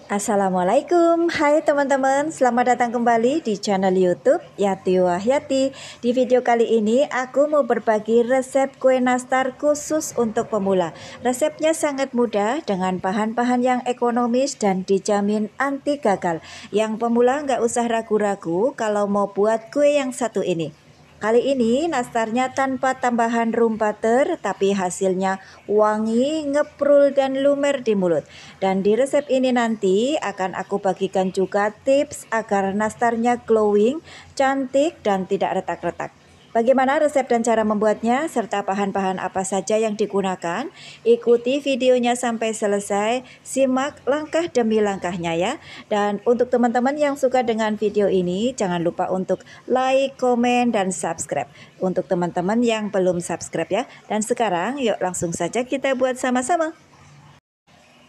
Assalamualaikum, hai teman-teman, selamat datang kembali di channel YouTube Yati Wahyati. Di video kali ini aku mau berbagi resep kue nastar khusus untuk pemula. Resepnya sangat mudah dengan bahan-bahan yang ekonomis dan dijamin anti gagal. Yang pemula nggak usah ragu-ragu kalau mau buat kue yang satu ini. Kali ini nastarnya tanpa tambahan room butter, tapi hasilnya wangi, ngeprul dan lumer di mulut. Dan di resep ini nanti akan aku bagikan juga tips agar nastarnya glowing, cantik dan tidak retak-retak. Bagaimana resep dan cara membuatnya serta bahan-bahan apa saja yang digunakan? Ikuti videonya sampai selesai, simak langkah demi langkahnya ya. Dan untuk teman-teman yang suka dengan video ini, jangan lupa untuk like, komen, dan subscribe. Untuk teman-teman yang belum subscribe ya. Dan sekarang yuk langsung saja kita buat sama-sama.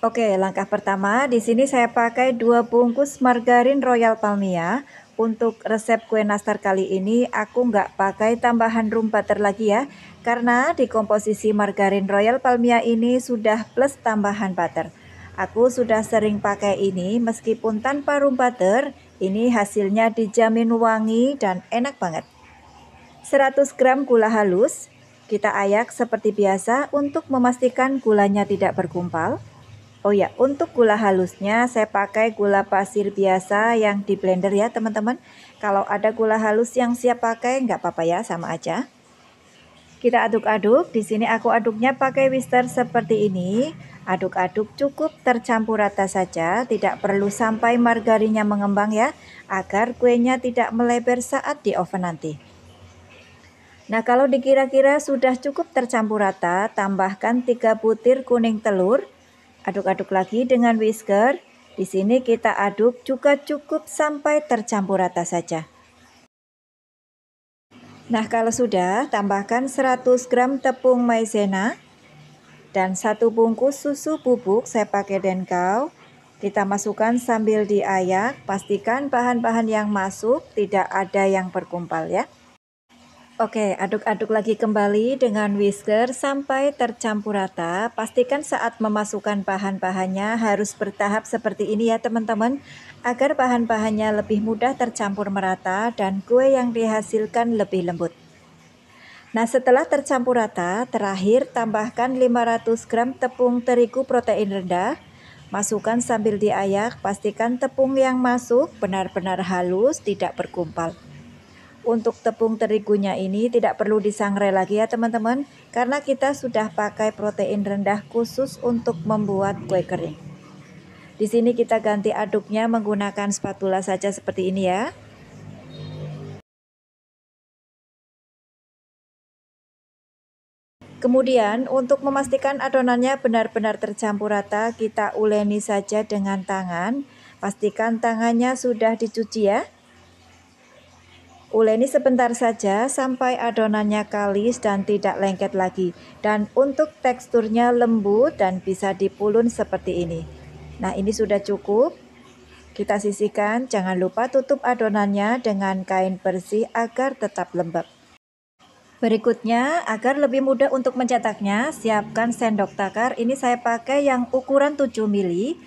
Oke, langkah pertama di sini saya pakai 2 bungkus margarin Royal Palmia. Untuk resep kue nastar kali ini aku nggak pakai tambahan room butter lagi ya, karena di komposisi margarin Royal Palmia ini sudah plus tambahan butter. Aku sudah sering pakai ini meskipun tanpa room butter, ini hasilnya dijamin wangi dan enak banget. 100 gram gula halus, kita ayak seperti biasa untuk memastikan gulanya tidak bergumpal. Oh ya, untuk gula halusnya saya pakai gula pasir biasa yang di blender ya teman-teman. Kalau ada gula halus yang siap pakai nggak apa-apa ya, sama aja. Kita aduk-aduk. Di sini aku aduknya pakai whisker seperti ini. Aduk-aduk cukup tercampur rata saja, tidak perlu sampai margarinnya mengembang ya, agar kuenya tidak melebar saat di oven nanti. Nah, kalau dikira-kira sudah cukup tercampur rata, tambahkan 3 butir kuning telur. Aduk-aduk lagi dengan whisker. Di sini kita aduk juga cukup sampai tercampur rata saja. Nah, kalau sudah, tambahkan 100 gram tepung maizena dan 1 bungkus susu bubuk, saya pakai Denkau. Kita masukkan sambil diayak, pastikan bahan-bahan yang masuk tidak ada yang berkumpal ya. Oke, aduk-aduk lagi kembali dengan whisker sampai tercampur rata. Pastikan saat memasukkan bahan-bahannya harus bertahap seperti ini ya teman-teman, agar bahan-bahannya lebih mudah tercampur merata dan kue yang dihasilkan lebih lembut. Nah, setelah tercampur rata, terakhir tambahkan 500 gram tepung terigu protein rendah. Masukkan sambil diayak, pastikan tepung yang masuk benar-benar halus, tidak bergumpal. Untuk tepung terigunya ini tidak perlu disangrai lagi ya teman-teman, karena kita sudah pakai protein rendah khusus untuk membuat kue kering. Di sini kita ganti aduknya menggunakan spatula saja seperti ini ya. Kemudian untuk memastikan adonannya benar-benar tercampur rata, kita uleni saja dengan tangan. Pastikan tangannya sudah dicuci ya. Uleni sebentar saja sampai adonannya kalis dan tidak lengket lagi. Dan untuk teksturnya lembut dan bisa dipulun seperti ini. Nah, ini sudah cukup. Kita sisihkan, jangan lupa tutup adonannya dengan kain bersih agar tetap lembab. Berikutnya, agar lebih mudah untuk mencetaknya, siapkan sendok takar. Ini saya pakai yang ukuran 7 mili.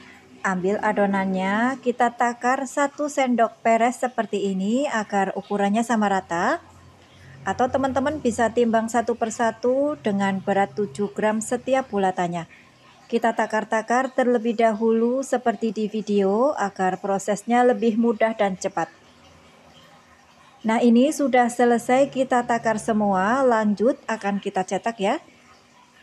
Ambil adonannya, kita takar 1 sendok peres seperti ini agar ukurannya sama rata. Atau teman-teman bisa timbang satu persatu dengan berat 7 gram setiap bulatannya. Kita takar-takar terlebih dahulu seperti di video agar prosesnya lebih mudah dan cepat. Nah, ini sudah selesai kita takar semua, lanjut akan kita cetak ya.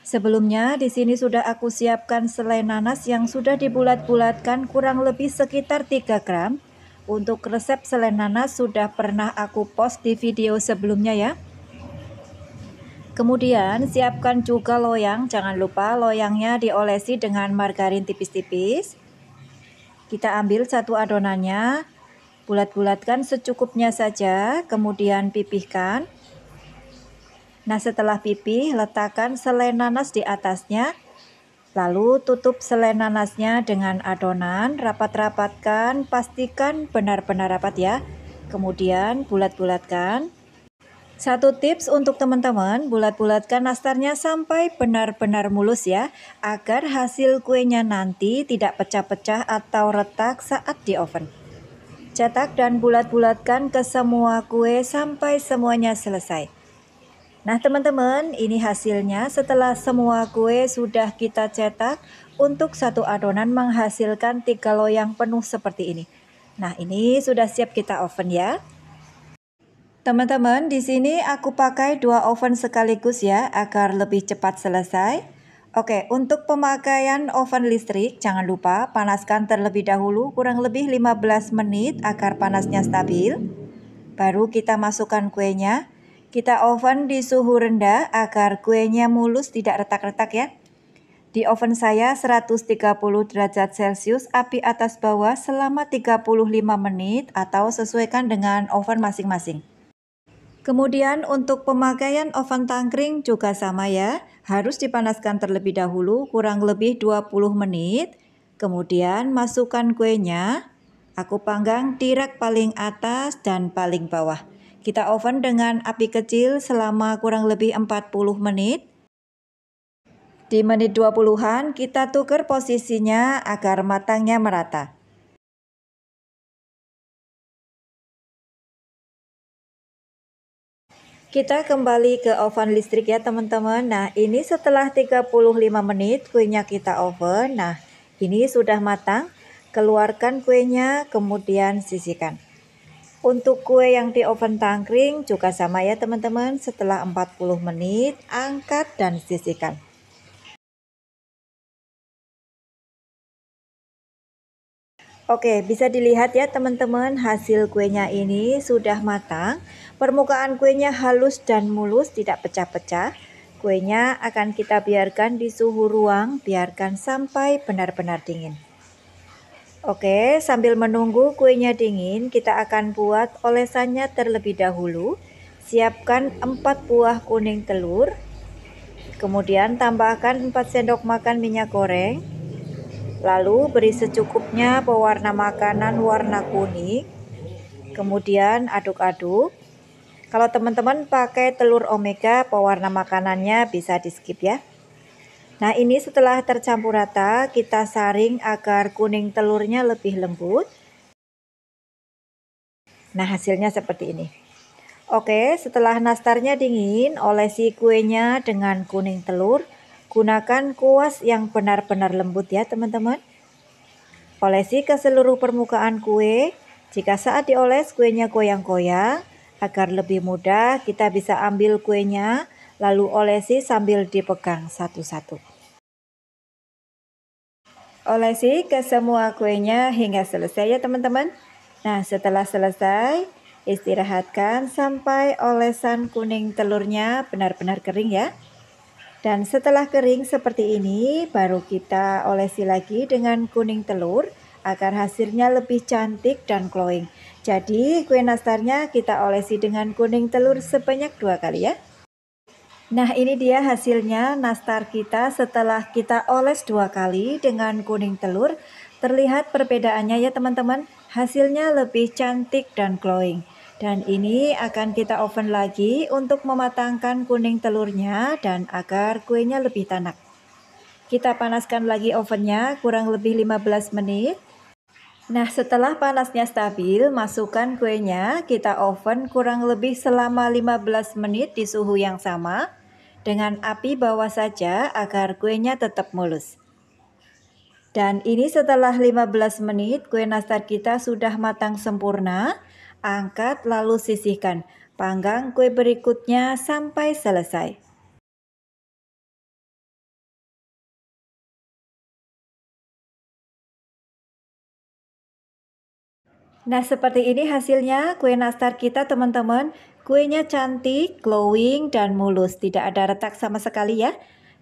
Sebelumnya di sini sudah aku siapkan selai nanas yang sudah dibulat-bulatkan kurang lebih sekitar 3 gram. Untuk resep selai nanas sudah pernah aku post di video sebelumnya ya. Kemudian siapkan juga loyang, jangan lupa loyangnya diolesi dengan margarin tipis-tipis. Kita ambil satu adonannya, bulat-bulatkan secukupnya saja, kemudian pipihkan. Nah, setelah pipih, letakkan selai nanas di atasnya. Lalu tutup selai nanasnya dengan adonan, rapat-rapatkan, pastikan benar-benar rapat ya. Kemudian bulat-bulatkan. Satu tips untuk teman-teman, bulat-bulatkan nastarnya sampai benar-benar mulus ya, agar hasil kuenya nanti tidak pecah-pecah atau retak saat di oven. Cetak dan bulat-bulatkan ke semua kue sampai semuanya selesai. Nah teman-teman, ini hasilnya setelah semua kue sudah kita cetak. Untuk satu adonan menghasilkan 3 loyang penuh seperti ini. Nah ini sudah siap kita oven ya. Teman-teman, di sini aku pakai 2 oven sekaligus ya, agar lebih cepat selesai. Oke, untuk pemakaian oven listrik, jangan lupa panaskan terlebih dahulu kurang lebih 15 menit agar panasnya stabil. Baru kita masukkan kuenya. Kita oven di suhu rendah agar kuenya mulus tidak retak-retak ya. Di oven saya 130 derajat Celcius, api atas bawah selama 35 menit atau sesuaikan dengan oven masing-masing. Kemudian untuk pemakaian oven tangkring juga sama ya, harus dipanaskan terlebih dahulu kurang lebih 20 menit. Kemudian masukkan kuenya, aku panggang di rak paling atas dan paling bawah. Kita oven dengan api kecil selama kurang lebih 40 menit. Di menit 20-an kita tukar posisinya agar matangnya merata. Kita kembali ke oven listrik ya teman-teman. Nah ini setelah 35 menit kuenya kita oven. Nah ini sudah matang. Keluarkan kuenya kemudian sisihkan. Untuk kue yang di oven tangkring juga sama ya teman-teman. Setelah 40 menit angkat dan sisihkan. Oke, bisa dilihat ya teman-teman, hasil kuenya ini sudah matang. Permukaan kuenya halus dan mulus, tidak pecah-pecah. Kuenya akan kita biarkan di suhu ruang, biarkan sampai benar-benar dingin. Oke, sambil menunggu kuenya dingin, kita akan buat olesannya terlebih dahulu. Siapkan 4 buah kuning telur. Kemudian tambahkan 4 sendok makan minyak goreng. Lalu beri secukupnya pewarna makanan warna kuning. Kemudian aduk-aduk. Kalau teman-teman pakai telur omega, pewarna makanannya bisa di skip ya. Nah ini setelah tercampur rata, kita saring agar kuning telurnya lebih lembut. Nah hasilnya seperti ini. Oke, setelah nastarnya dingin, olesi kuenya dengan kuning telur. Gunakan kuas yang benar-benar lembut ya teman-teman. Olesi ke seluruh permukaan kue. Jika saat dioles kuenya goyang-goyang, agar lebih mudah kita bisa ambil kuenya, lalu olesi sambil dipegang satu-satu. Olesi ke semua kuenya hingga selesai ya teman-teman. Nah setelah selesai, istirahatkan sampai olesan kuning telurnya benar-benar kering ya. Dan setelah kering seperti ini, baru kita olesi lagi dengan kuning telur agar hasilnya lebih cantik dan glowing. Jadi kue nastarnya kita olesi dengan kuning telur sebanyak 2 kali ya. Nah ini dia hasilnya nastar kita setelah kita oles 2 kali dengan kuning telur. Terlihat perbedaannya ya teman-teman, hasilnya lebih cantik dan glowing. Dan ini akan kita oven lagi untuk mematangkan kuning telurnya dan agar kuenya lebih tanak. Kita panaskan lagi ovennya kurang lebih 15 menit. Nah setelah panasnya stabil, masukkan kuenya, kita oven kurang lebih selama 15 menit di suhu yang sama. Dengan api bawah saja agar kuenya tetap mulus. Dan ini setelah 15 menit kue nastar kita sudah matang sempurna. Angkat lalu sisihkan. Panggang kue berikutnya sampai selesai. Nah seperti ini hasilnya kue nastar kita teman-teman. Kuenya cantik, glowing, dan mulus. Tidak ada retak sama sekali ya.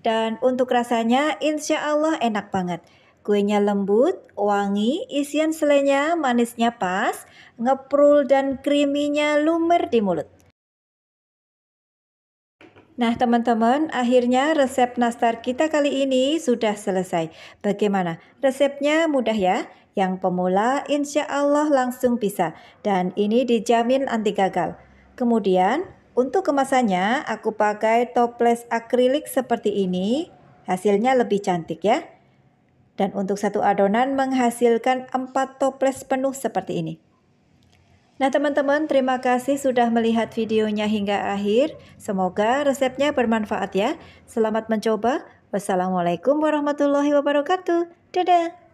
Dan untuk rasanya insya Allah enak banget. Kuenya lembut, wangi, isian selainya manisnya pas, ngeprul dan creamy-nya lumer di mulut. Nah teman-teman, akhirnya resep nastar kita kali ini sudah selesai. Bagaimana? Resepnya mudah ya. Yang pemula insya Allah langsung bisa. Dan ini dijamin anti gagal. Kemudian Untuk kemasannya aku pakai toples akrilik seperti ini, hasilnya lebih cantik ya. Dan untuk satu adonan menghasilkan 4 toples penuh seperti ini. Nah teman-teman, terima kasih sudah melihat videonya hingga akhir. Semoga resepnya bermanfaat ya. Selamat mencoba. Wassalamualaikum warahmatullahi wabarakatuh. Dadah.